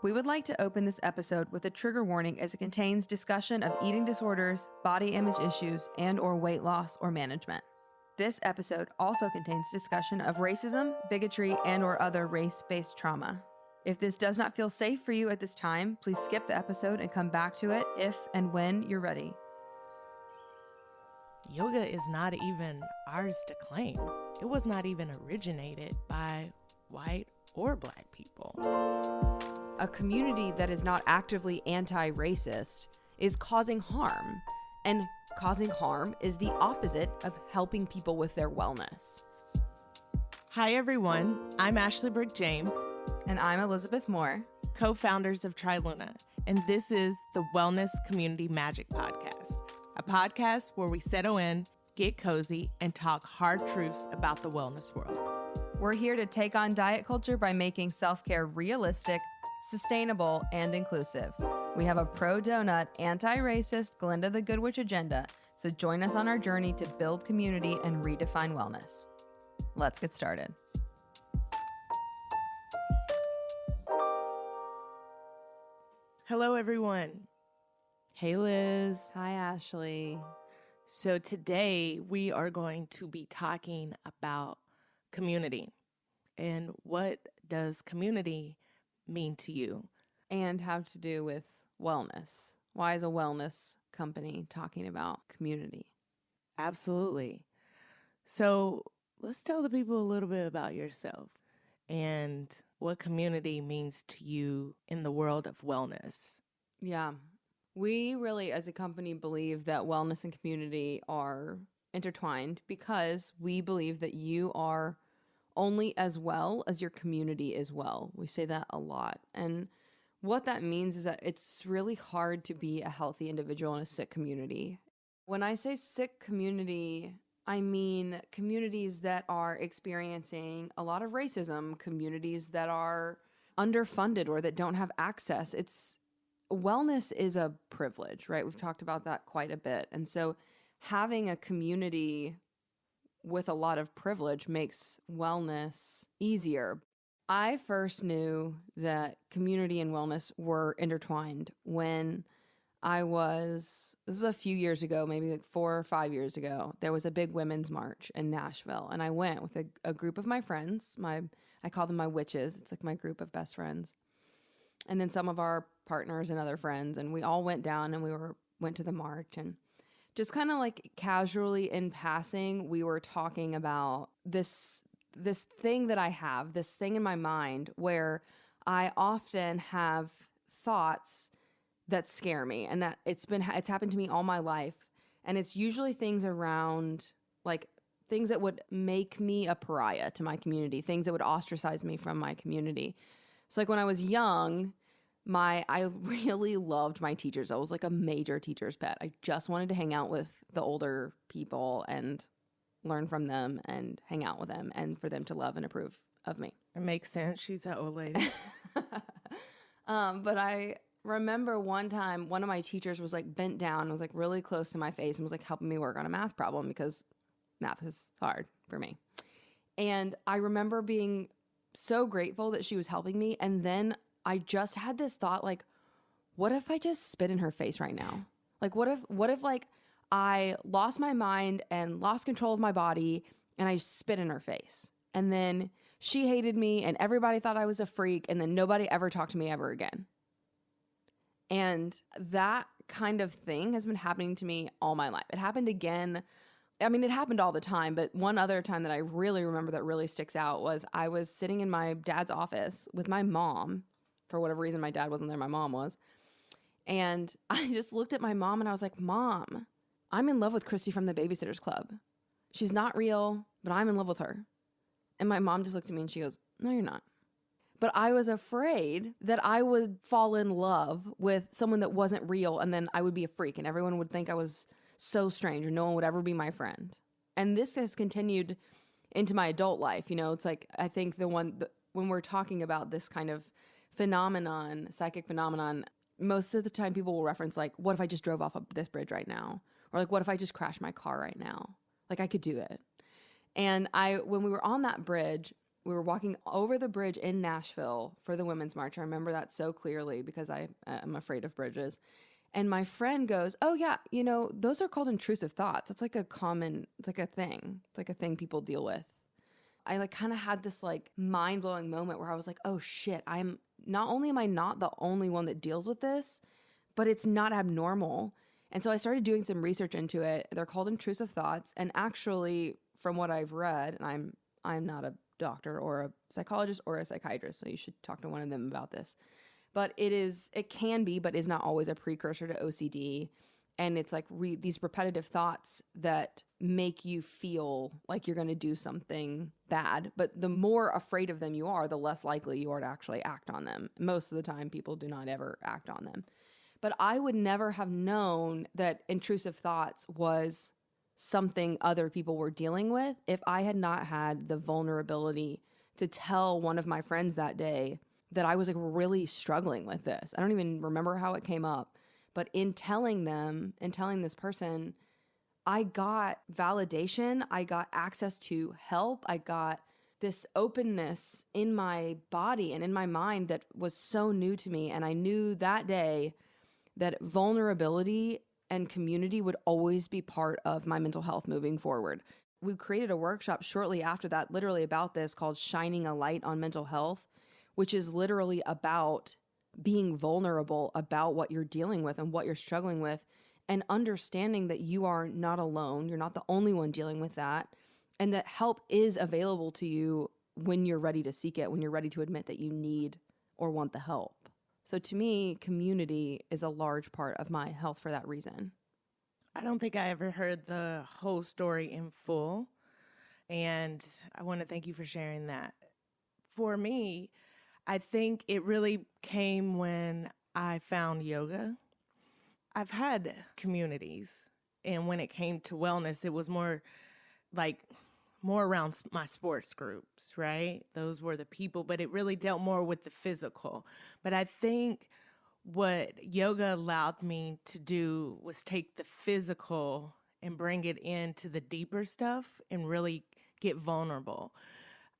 We would like to open this episode with a trigger warning as it contains discussion of eating disorders, body image issues, and/or weight loss or management. This episode also contains discussion of racism, bigotry, and/or other race-based trauma. If this does not feel safe for you at this time, please skip the episode and come back to it if and when you're ready. Yoga is not even ours to claim. It was not even originated by white or black people. A community that is not actively anti-racist is causing harm, and causing harm is the opposite of helping people with their wellness. Hi everyone, I'm Ashley Brooke James. And I'm Elizabeth Moore, co-founders of TRILUNA, and this is the Wellness Community Magic Podcast, a podcast where we settle in, get cozy, and talk hard truths about the wellness world. We're here to take on diet culture by making self-care realistic, sustainable, and inclusive. We have a pro-donut, anti-racist Glenda-the-good-witch agenda, so join us on our journey to build community and redefine wellness. Let's get started. Hello, everyone. Hey, Liz. Hi, Ashley. So today we are going to be talking about community and what does community mean to you? And have to do with wellness. Why is a wellness company talking about community? Absolutely. So let's tell the people a little bit about yourself and what community means to you in the world of wellness. Yeah. We really, as a company, believe that wellness and community are intertwined because we believe that you are only as well as your community is well. We say that a lot. And what that means is that it's really hard to be a healthy individual in a sick community. When I say sick community, I mean communities that are experiencing a lot of racism, communities that are underfunded or that don't have access. Wellness is a privilege, right? We've talked about that quite a bit. And so having a community with a lot of privilege makes wellness easier. I first knew that community and wellness were intertwined when this was a few years ago, maybe like 4 or 5 years ago. There was a big women's march in Nashville, and I went with a group of my friends. I call them my witches. It's like my group of best friends. And then some of our partners and other friends, and we all went down and went to the march, and just kind of like casually in passing, we were talking about this thing that I have, this thing in my mind where I often have thoughts that scare me, and that it's happened to me all my life. And it's usually things around like things that would make me a pariah to my community, things that would ostracize me from my community. So like when I was young, I really loved my teachers. I was like a major teacher's pet. I just wanted to hang out with the older people and learn from them and hang out with them and for them to love and approve of me. It makes sense. She's that old lady. But I remember one time one of my teachers was like bent down and was like really close to my face and was like helping me work on a math problem because math is hard for me. And I remember being so grateful that she was helping me. And then I just had this thought, like, what if I just spit in her face right now? Like, what if like I lost my mind and lost control of my body and I spit in her face? And then she hated me and everybody thought I was a freak and then nobody ever talked to me ever again. And that kind of thing has been happening to me all my life. It happened again. I mean, it happened all the time, but one other time that I really remember that really sticks out was I was sitting in my dad's office with my mom. For whatever reason, my dad wasn't there, my mom was. And I just looked at my mom and I was like, Mom, I'm in love with Christy from the Babysitters Club. She's not real, but I'm in love with her. And my mom just looked at me and she goes, no, you're not. But I was afraid that I would fall in love with someone that wasn't real and then I would be a freak and everyone would think I was so strange or no one would ever be my friend. And this has continued into my adult life. You know, it's like, I think when we're talking about this kind of phenomenon, psychic phenomenon, most of the time people will reference like, what if I just drove off of this bridge right now? Or like, what if I just crashed my car right now? Like I could do it. And when we were on that bridge, we were walking over the bridge in Nashville for the Women's March. I remember that so clearly because I am afraid of bridges. And my friend goes, "Oh yeah, you know, those are called intrusive thoughts. It's like it's like a thing. It's like a thing people deal with." I like kind of had this like mind-blowing moment where I was like, "Oh shit, not only am I not the only one that deals with this, but it's not abnormal." And so I started doing some research into it. They're called intrusive thoughts, and actually from what I've read, and I'm not a doctor or a psychologist or a psychiatrist, so you should talk to one of them about this. But it can be, but is not always a precursor to OCD. And it's like these repetitive thoughts that make you feel like you're going to do something bad. But the more afraid of them you are, the less likely you are to actually act on them. Most of the time, people do not ever act on them. But I would never have known that intrusive thoughts was something other people were dealing with if I had not had the vulnerability to tell one of my friends that day that I was like really struggling with this. I don't even remember how it came up, but in telling this person, I got validation, I got access to help, I got this openness in my body and in my mind that was so new to me. And I knew that day that vulnerability and community would always be part of my mental health moving forward. We created a workshop shortly after that, literally about this, called Shining a Light on Mental Health, which is literally about being vulnerable about what you're dealing with and what you're struggling with, and understanding that you are not alone. You're not the only one dealing with that, and that help is available to you when you're ready to seek it, when you're ready to admit that you need or want the help. So to me, community is a large part of my health for that reason. I don't think I ever heard the whole story in full, and I want to thank you for sharing that. For me, I think it really came when I found yoga. I've had communities, and when it came to wellness, it was more around my sports groups, right? Those were the people, but it really dealt more with the physical. But I think what yoga allowed me to do was take the physical and bring it into the deeper stuff and really get vulnerable.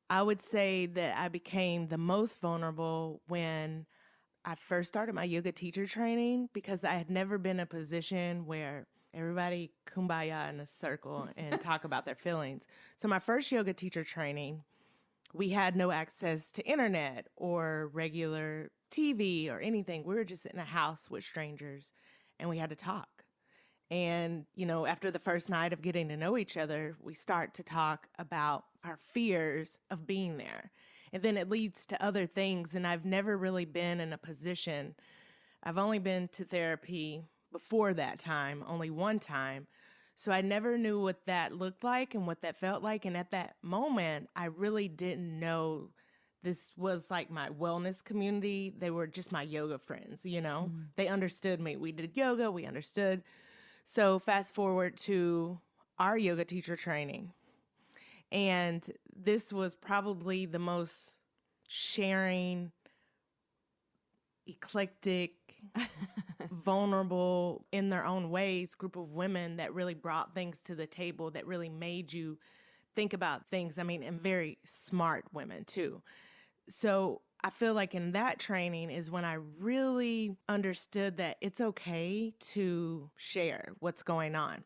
I would say that I became the most vulnerable when I first started my yoga teacher training, because I had never been in a position where everybody kumbaya in a circle and talk about their feelings. So my first yoga teacher training, we had no access to internet or regular TV or anything. We were just in a house with strangers and we had to talk. And, you know, after the first night of getting to know each other, we start to talk about our fears of being there. And then it leads to other things. And I've never really been in a position. I've only been to therapy before that time, only one time. So I never knew what that looked like and what that felt like. And at that moment, I really didn't know this was like my wellness community. They were just my yoga friends, you know. They understood me. We did yoga, we understood. So fast forward to our yoga teacher training. And this was probably the most sharing, eclectic, vulnerable in their own ways group of women that really brought things to the table, that really made you think about things. I mean, and very smart women too. So I feel like in that training is when I really understood that it's okay to share what's going on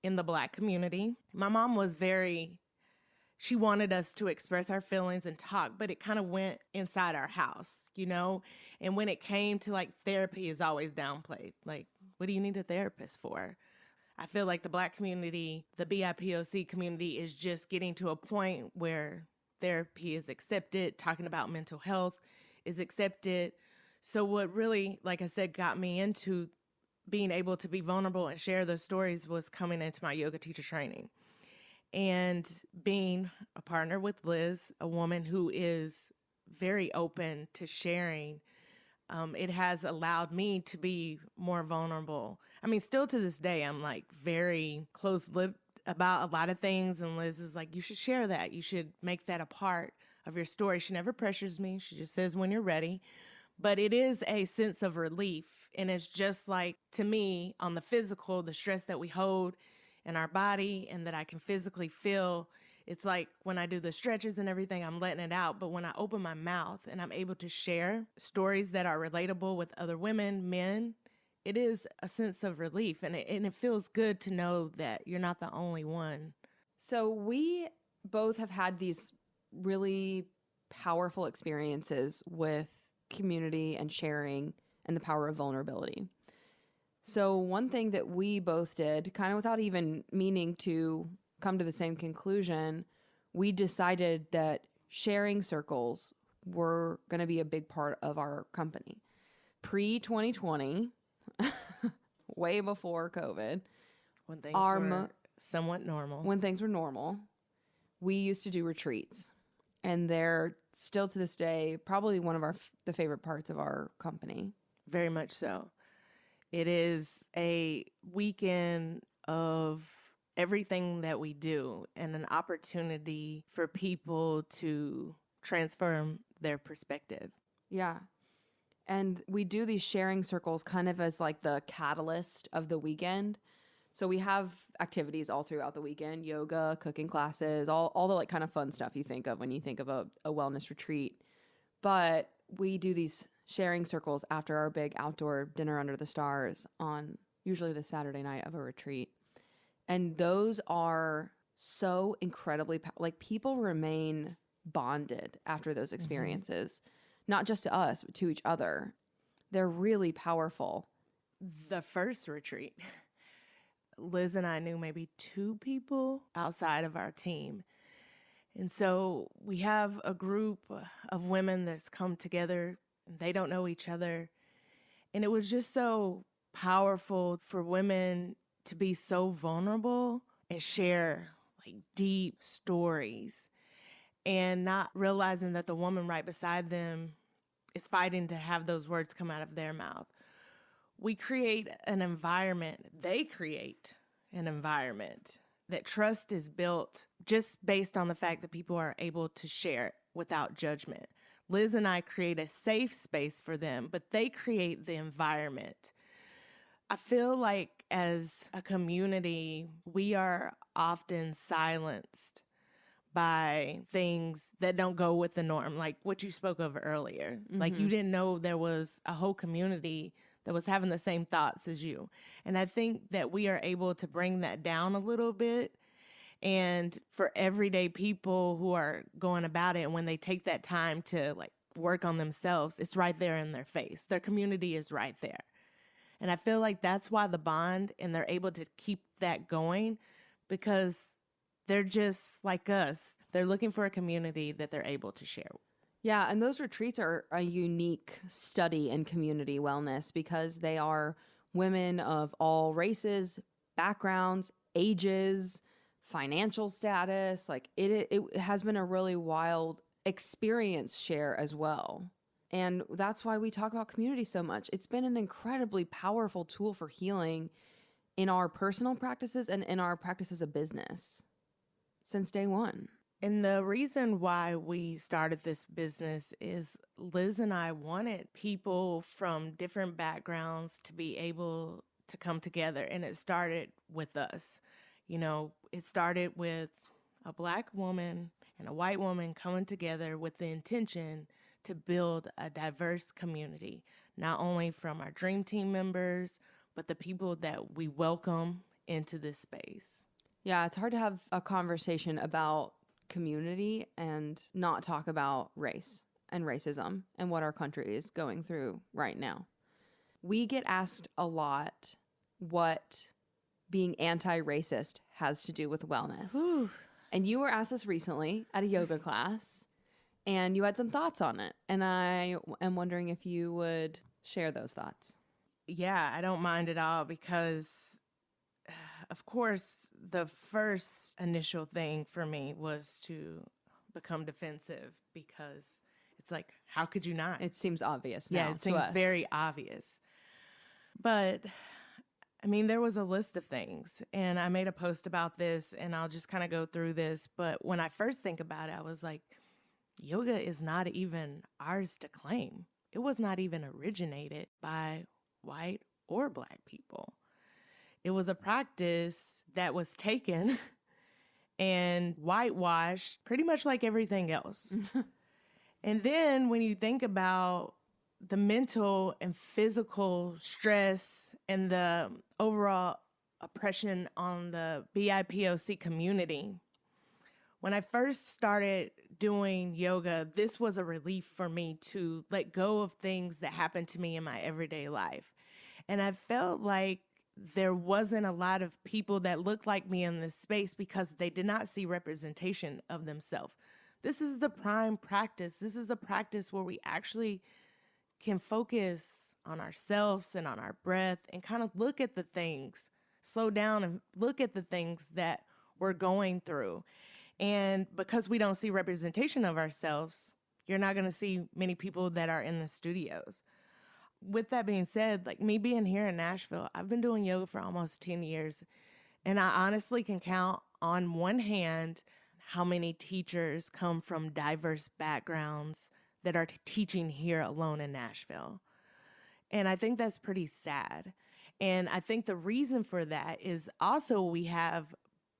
in the Black community. My mom was she wanted us to express our feelings and talk, but it kind of went inside our house, you know? And when it came to like therapy is always downplayed. Like, what do you need a therapist for? I feel like the Black community, the BIPOC community, is just getting to a point where therapy is accepted, talking about mental health is accepted. So what really, like I said, got me into being able to be vulnerable and share those stories was coming into my yoga teacher training. And being a partner with Liz, a woman who is very open to sharing, it has allowed me to be more vulnerable. I mean, still to this day, I'm like very close-lipped about a lot of things. And Liz is like, you should share that. You should make that a part of your story. She never pressures me. She just says when you're ready. But it is a sense of relief. And it's just like, to me, on the physical, the stress that we hold in our body and that I can physically feel It's like when I do the stretches and everything, I'm letting it out. But when I open my mouth and I'm able to share stories that are relatable with other women, men, it is a sense of relief. And it feels good to know that you're not the only one. So we both have had these really powerful experiences with community and sharing and the power of vulnerability. So one thing that we both did, kind of without even meaning to come to the same conclusion, we decided that sharing circles were going to be a big part of our company. Pre-2020, way before COVID, When things were somewhat normal. When things were normal, we used to do retreats. And they're still to this day probably one of the favorite parts of our company. Very much so. It is a weekend of everything that we do and an opportunity for people to transform their perspective. Yeah. And we do these sharing circles kind of as like the catalyst of the weekend. So we have activities all throughout the weekend, yoga, cooking classes, all the like kind of fun stuff you think of when you think of a wellness retreat. But we do these sharing circles after our big outdoor dinner under the stars on usually the Saturday night of a retreat. And those are so incredibly, like people remain bonded after those experiences, not just to us, but to each other. They're really powerful. The first retreat, Liz and I knew maybe 2 people outside of our team. And so we have a group of women that's come together and they don't know each other. And it was just so powerful for women to be so vulnerable and share like deep stories and not realizing that the woman right beside them is fighting to have those words come out of their mouth. We create an environment, they create an environment that trust is built just based on the fact that people are able to share without judgment. Liz and I create a safe space for them, but they create the environment. I feel like as a community, we are often silenced by things that don't go with the norm, like what you spoke of earlier. Like you didn't know there was a whole community that was having the same thoughts as you. And I think that we are able to bring that down a little bit. And for everyday people who are going about it, and when they take that time to like work on themselves, it's right there in their face. Their community is right there. And I feel like that's why the bond, and they're able to keep that going because they're just like us. They're looking for a community that they're able to share with. Yeah, and those retreats are a unique study in community wellness because they are women of all races, backgrounds, ages, financial status. Like it has been a really wild experience share as well. And that's why we talk about community so much. It's been an incredibly powerful tool for healing in our personal practices and in our practice as a business since day one. And the reason why we started this business is Liz and I wanted people from different backgrounds to be able to come together. And it started with us. You know, it started with a Black woman and a white woman coming together with the intention to build a diverse community, not only from our dream team members, but the people that we welcome into this space. Yeah, it's hard to have a conversation about community and not talk about race and racism and what our country is going through right now. We get asked a lot what being anti-racist has to do with wellness. Whew. And you were asked this recently at a yoga class, and you had some thoughts on it. And I am wondering if you would share those thoughts. Yeah, I don't mind at all because, of course, the first initial thing for me was to become defensive because it's like, how could you not? It seems obvious now. Yeah, it seems us. very obvious. But I mean, there was a list of things, and I made a post about this, and I'll just kind of go through this. But when I first think about it, I was like, yoga is not even ours to claim. It was not even originated by white or Black people. It was a practice that was taken and whitewashed pretty much like everything else. And then when you think about the mental and physical stress and the overall oppression on the BIPOC community, when I first started doing yoga, this was a relief for me to let go of things that happened to me in my everyday life. And I felt like there wasn't a lot of people that looked like me in this space because they did not see representation of themselves. This is the prime practice. This is a practice where we actually can focus on ourselves and on our breath and kind of look at the things, slow down and look at the things that we're going through. And because we don't see representation of ourselves, you're not going to see many people that are in the studios. With that being said, like me being here in Nashville, I've been doing yoga for almost 10 years. And I honestly can count on one hand how many teachers come from diverse backgrounds that are teaching here alone in Nashville. And I think that's pretty sad. And I think the reason for that is also we have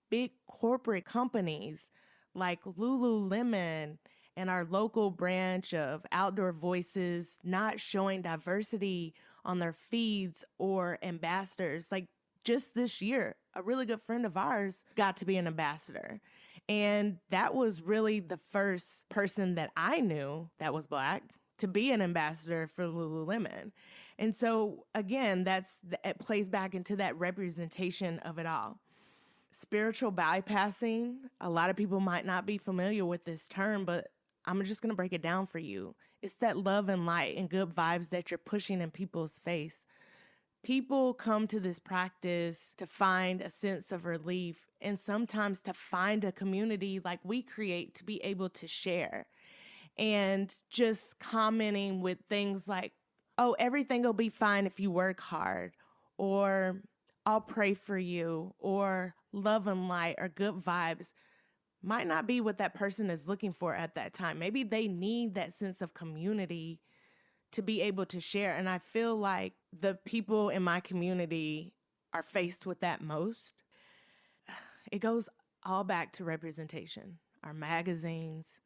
big corporate companies like Lululemon and our local branch of Outdoor Voices not showing diversity on their feeds or ambassadors. Like just this year, a really good friend of ours got to be an ambassador. And that was really the first person that I knew that was Black to be an ambassador for Lululemon. And so again, it plays back into that representation of it all. Spiritual bypassing, a lot of people might not be familiar with this term, but I'm just going to break it down for you. It's that love and light and good vibes that you're pushing in people's face. People come to this practice to find a sense of relief and sometimes to find a community like we create to be able to share. And just commenting with things like, oh, everything will be fine if you work hard, or I'll pray for you, or love and light, or good vibes might not be what that person is looking for at that time. Maybe they need that sense of community to be able to share. And I feel like the people in my community are faced with that most. It goes all back to representation, our magazines.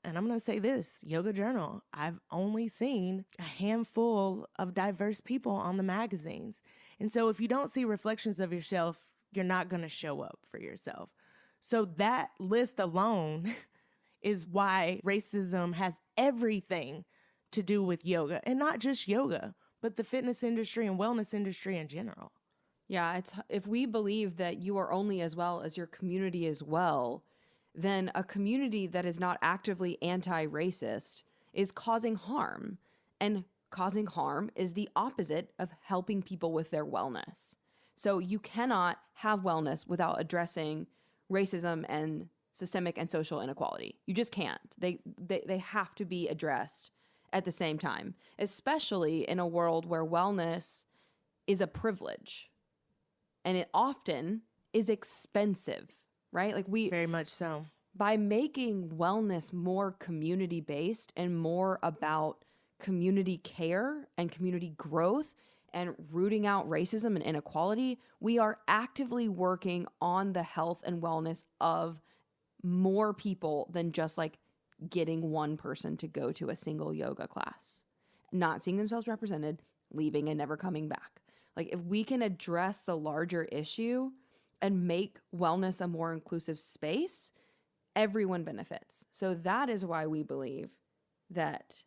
And I'm going to say this, Yoga Journal, I've only seen a handful of diverse people on the magazines. And so if you don't see reflections of yourself, you're not going to show up for yourself. So that list alone is why racism has everything to do with yoga, and not just yoga, but the fitness industry and wellness industry in general. Yeah, if we believe that you are only as well as your community as well, then a community that is not actively anti-racist is causing harm. And causing harm is the opposite of helping people with their wellness. So you cannot have wellness without addressing racism and systemic and social inequality. You just can't. They have to be addressed at the same time, especially in a world where wellness is a privilege. And it often is expensive, right? Like Very much so. By making wellness more community-based and more about community care and community growth and rooting out racism and inequality, we are actively working on the health and wellness of more people than just like getting one person to go to a single yoga class, not seeing themselves represented, leaving and never coming back. Like if we can address the larger issue and make wellness a more inclusive space, everyone benefits. So that is why we believe that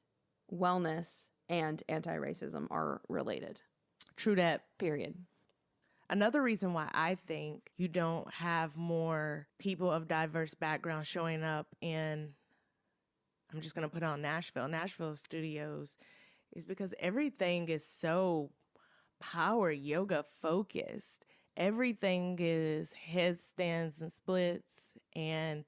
wellness and anti-racism are related. True that. Period. Another reason why I think you don't have more people of diverse backgrounds showing up in, I'm just going to put on Nashville studios, is because everything is so power yoga focused. Everything is headstands and splits and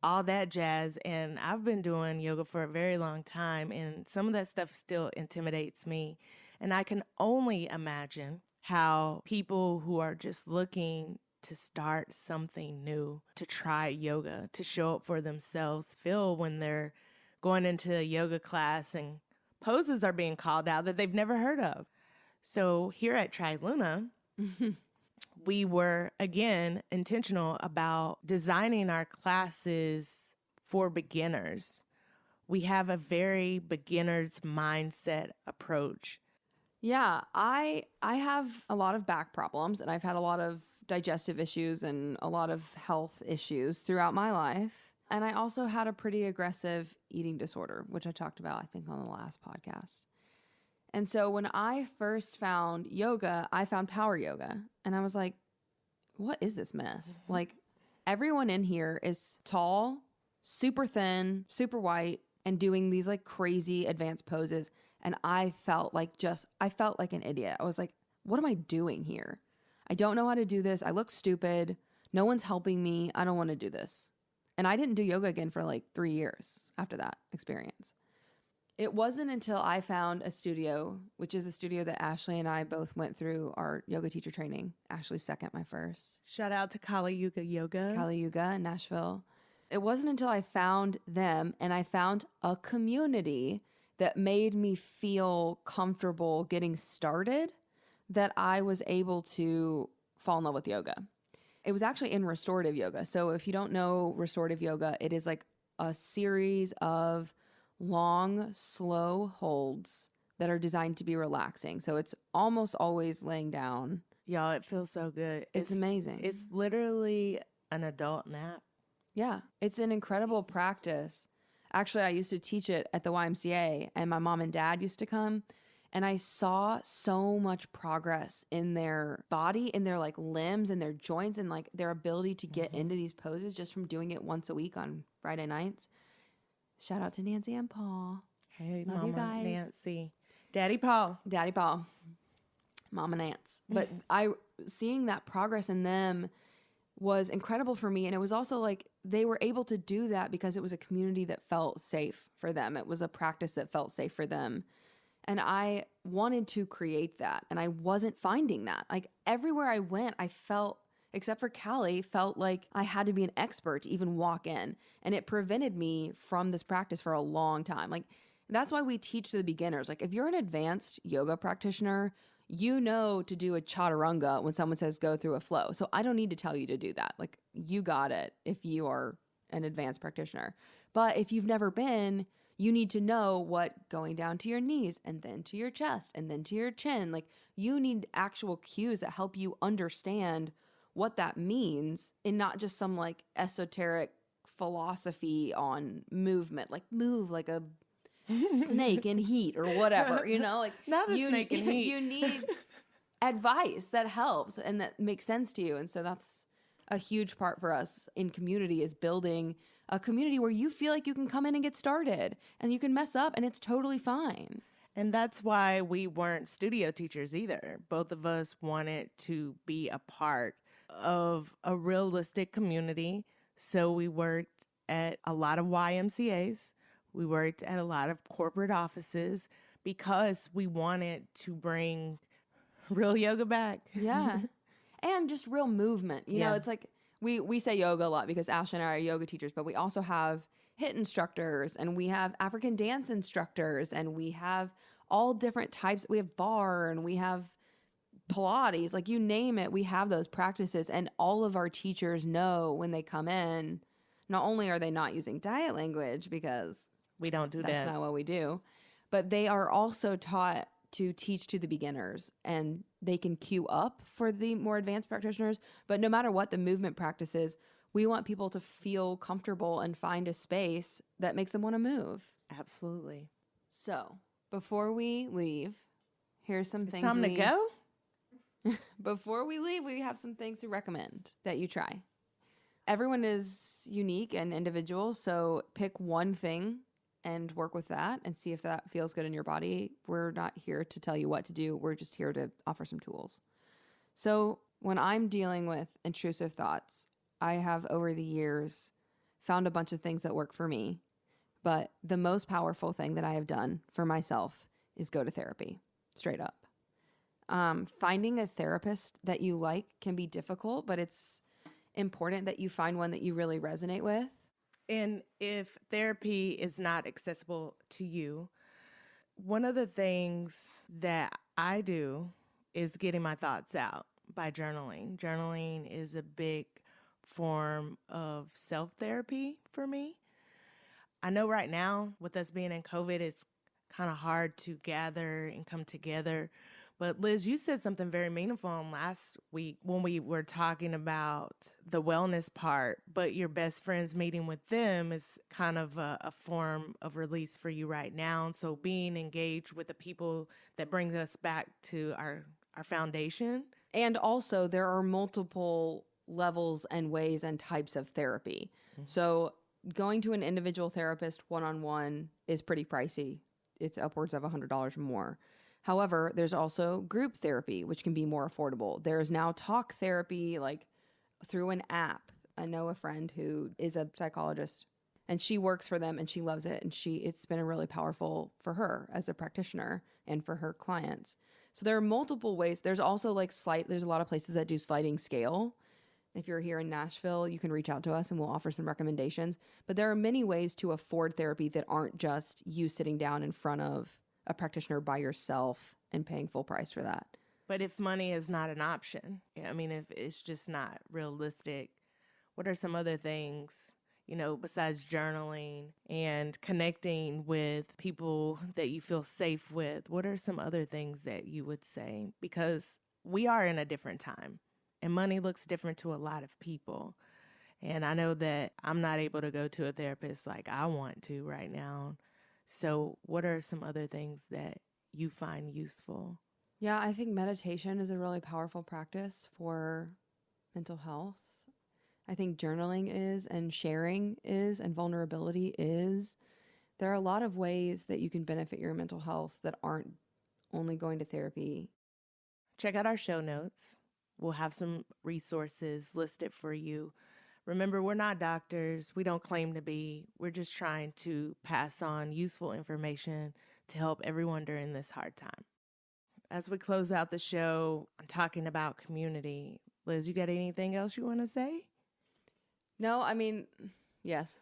all that jazz. And I've been doing yoga for a very long time, and some of that stuff still intimidates me. And I can only imagine how people who are just looking to start something new, to try yoga, to show up for themselves, feel when they're going into a yoga class and poses are being called out that they've never heard of. So here at TRILUNA, we were, again, intentional about designing our classes for beginners. We have a very beginner's mindset approach. Yeah, I have a lot of back problems, and I've had a lot of digestive issues and a lot of health issues throughout my life. And I also had a pretty aggressive eating disorder, which I talked about, I think, on the last podcast. And so when I first found yoga, I found power yoga. And I was like, what is this mess? Like, everyone in here is tall, super thin, super white, and doing these like crazy advanced poses. And I felt like an idiot. I was like, what am I doing here? I don't know how to do this. I look stupid. No one's helping me. I don't want to do this. And I didn't do yoga again for like 3 years after that experience. It wasn't until I found a studio, which is a studio that Ashley and I both went through our yoga teacher training. Ashley's second, my first. Shout out to Kali Yuga Yoga. Kali Yuga in Nashville. It wasn't until I found them and I found a community that made me feel comfortable getting started that I was able to fall in love with yoga. It was actually in restorative yoga. So if you don't know restorative yoga, it is like a series of long, slow holds that are designed to be relaxing. So it's almost always laying down. Y'all, it feels so good. It's amazing. It's literally an adult nap. Yeah, it's an incredible practice. Actually, I used to teach it at the YMCA, and my mom and dad used to come, and I saw so much progress in their body, in their like limbs and their joints, and like their ability to get into these poses just from doing it once a week on Friday nights. Shout out to Nancy and Paul. Hey, Love Mama you guys. Nancy. Daddy Paul. Daddy Paul. Mama Nance. But seeing that progress in them was incredible for me. And it was also like they were able to do that because it was a community that felt safe for them. It was a practice that felt safe for them. And I wanted to create that. And I wasn't finding that. Like everywhere I went, I felt, except for Callie, felt like I had to be an expert to even walk in. And it prevented me from this practice for a long time. Like that's why we teach to the beginners. Like if you're an advanced yoga practitioner, you know to do a chaturanga when someone says go through a flow. So I don't need to tell you to do that. Like you got it if you are an advanced practitioner. But if you've never been, you need to know what going down to your knees and then to your chest and then to your chin. Like you need actual cues that help you understand what that means and not just some like esoteric philosophy on movement, like move like a snake in heat or whatever, you know, like Not a snake in heat. You need advice that helps and that makes sense to you. And so that's a huge part for us in community is building a community where you feel like you can come in and get started and you can mess up and it's totally fine. And that's why we weren't studio teachers either. Both of us wanted to be a part of a realistic community. So we worked at a lot of YMCAs. We worked at a lot of corporate offices because we wanted to bring real yoga back. Yeah. And just real movement. You know, it's like we say yoga a lot because Ashley and I are yoga teachers, but we also have HIIT instructors and we have African dance instructors and we have all different types. We have bar and we have Pilates, like you name it, we have those practices. And all of our teachers know when they come in, not only are they not using diet language because we don't do that's that. not what we do, but they are also taught to teach to the beginners and they can queue up for the more advanced practitioners. But no matter what the movement practices, we want people to feel comfortable and find a space that makes them want to move. Absolutely. So before we leave, here's some things. Time to go? Before we leave, we have some things to recommend that you try. Everyone is unique and individual, so pick one thing and work with that and see if that feels good in your body. We're not here to tell you what to do. We're just here to offer some tools. So when I'm dealing with intrusive thoughts, I have over the years found a bunch of things that work for me. But the most powerful thing that I have done for myself is go to therapy, straight up. Finding a therapist that you like can be difficult, but it's important that you find one that you really resonate with. And if therapy is not accessible to you, one of the things that I do is getting my thoughts out. by journaling. Journaling is a big form of self-therapy for me. I know right now, with us being in COVID, it's kind of hard to gather and come together. But Liz, you said something very meaningful on last week when we were talking about the wellness part, but your best friends meeting with them is kind of a form of release for you right now. And so being engaged with the people that bring us back to our foundation. And also there are multiple levels and ways and types of therapy. So going to an individual therapist one-on-one is pretty pricey. It's upwards of $100 or more. However, there's also group therapy, which can be more affordable. There's now talk therapy, like through an app. I know a friend who is a psychologist and she works for them and she loves it. And it's been a really powerful for her as a practitioner and for her clients. So there are multiple ways. There's also there's a lot of places that do sliding scale. If you're here in Nashville, you can reach out to us and we'll offer some recommendations. But there are many ways to afford therapy that aren't just you sitting down in front of a practitioner by yourself and paying full price for that. But if money is not an option, I mean, if it's just not realistic, what are some other things, besides journaling and connecting with people that you feel safe with? What are some other things that you would say? Because we are in a different time. And money looks different to a lot of people. And I know that I'm not able to go to a therapist like I want to right now. So what are some other things that you find useful? Yeah, I think meditation is a really powerful practice for mental health. I think journaling is, and sharing is, and vulnerability is. There are a lot of ways that you can benefit your mental health that aren't only going to therapy. Check out our show notes. We'll have some resources listed for you. Remember, we're not doctors. We don't claim to be. We're just trying to pass on useful information to help everyone during this hard time. As we close out the show, I'm talking about community. Liz, you got anything else you want to say? No, I mean, yes.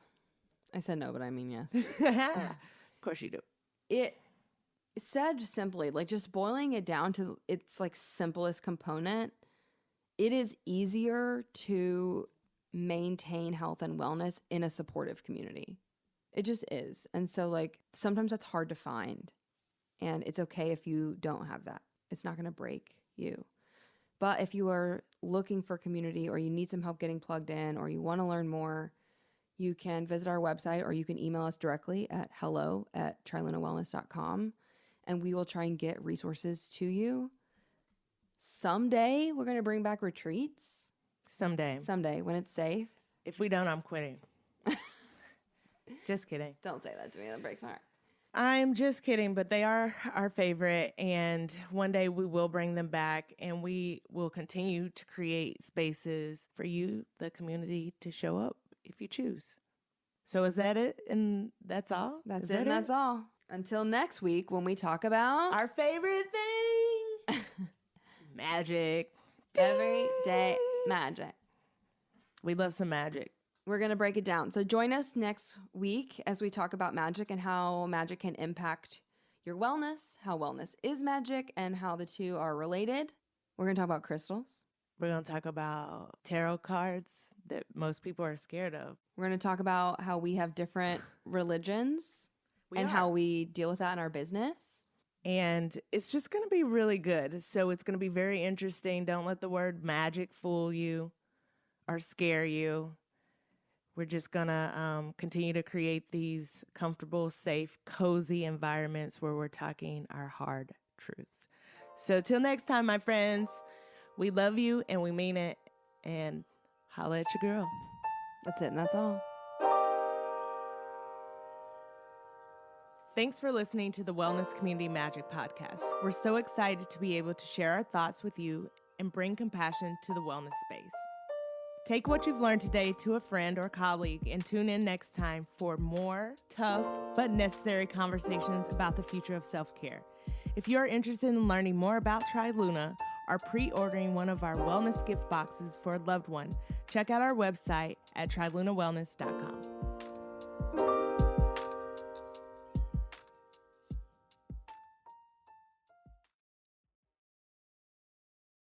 I said no, but I mean yes. Of course you do. It said simply, just boiling it down to its simplest component, it is easier to maintain health and wellness in a supportive community. It just is. And so sometimes that's hard to find. And it's okay if you don't have that. It's not going to break you. But if you are looking for community or you need some help getting plugged in or you want to learn more, you can visit our website or you can email us directly at hello@trilunawellness.com and we will try and get resources to you. Someday we're going to bring back retreats. Someday When it's safe. If we don't, I'm quitting. Just kidding. Don't say that to me. That breaks my heart. I'm just kidding, but they are our favorite. And one day we will bring them back and we will continue to create spaces for you, the community, to show up if you choose. So is that it? And that's all? That's it and that's all. Until next week when we talk about our favorite thing. Magic. Everyday magic. We love some magic. We're going to break it down. So join us next week as we talk about magic and how magic can impact your wellness, how wellness is magic, and how the two are related. We're going to talk about crystals. We're going to talk about tarot cards that most people are scared of. We're going to talk about how we have different religions how we deal with that in our business. And it's just going to be really good. So it's going to be very interesting. Don't let the word magic fool you or scare you. We're just going to continue to create these comfortable, safe, cozy environments where we're talking our hard truths. So till next time, my friends, we love you and we mean it. And holla at your girl. That's it and that's all. Thanks for listening to the Wellness Community Magic Podcast. We're so excited to be able to share our thoughts with you and bring compassion to the wellness space. Take what you've learned today to a friend or colleague and tune in next time for more tough but necessary conversations about the future of self-care. If you are interested in learning more about TRILUNA or pre-ordering one of our wellness gift boxes for a loved one, check out our website at trilunawellness.com.